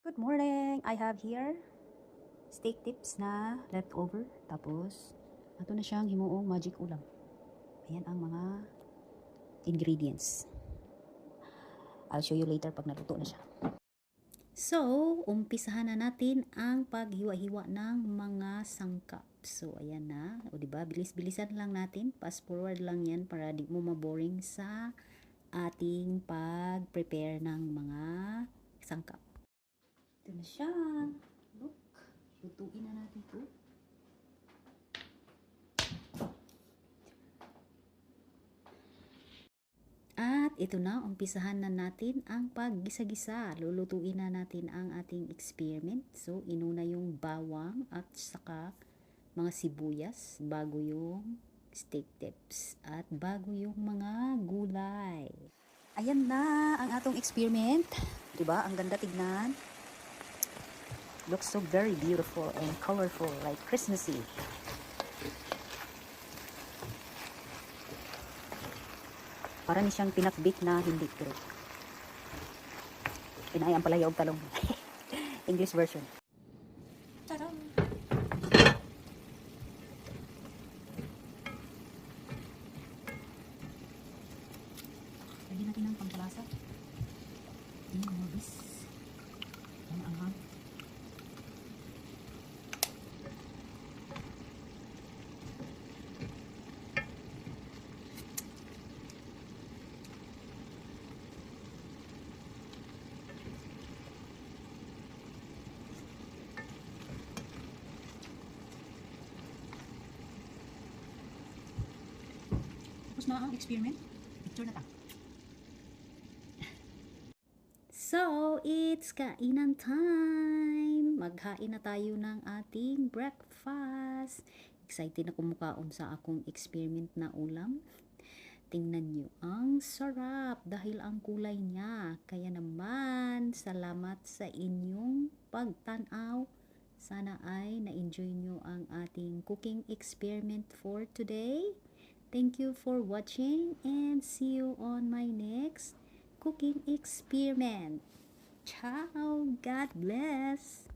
Good morning! I have here steak tips na leftover. Tapos, ito na siyang himuong magic ulam. Ayan ang mga ingredients. I'll show you later pag naluto na siya. So, umpisahan na natin ang paghiwa-hiwa ng mga sangkap. So, ayan na. O, diba? Bilis-bilisan lang natin. Fast forward lang yan para di mo maboring sa ating pag-prepare ng mga sangkap. Ito na siya. Look. Lutuin na natin ito. At ito na, umpisahan na natin ang paggisa-gisa. Lulutuin na natin ang ating experiment. So, inuna yung bawang at saka mga sibuyas bago yung steak tips at bago yung mga gulay. Ayan na ang atong experiment. Diba? Ang ganda tignan. Looks so very beautiful and colorful, like Christmassy. Para ni siyang pinakbit na hindi pero pinayang palaya og talong. English version. Tadam! Lagyan natin ng pampalasa. Yung morbis. Ang anghang. Tapos na ang experiment. Picture na ta. So, it's kainan time! Maghain na tayo ng ating breakfast. Excited na kumukaon sa akong experiment na ulam. Tingnan nyo, ang sarap dahil ang kulay niya. Kaya naman, salamat sa inyong pagtanaw. Sana ay na-enjoy nyo ang ating cooking experiment for today. Thank you for watching and see you on my next cooking experiment. Ciao! God bless!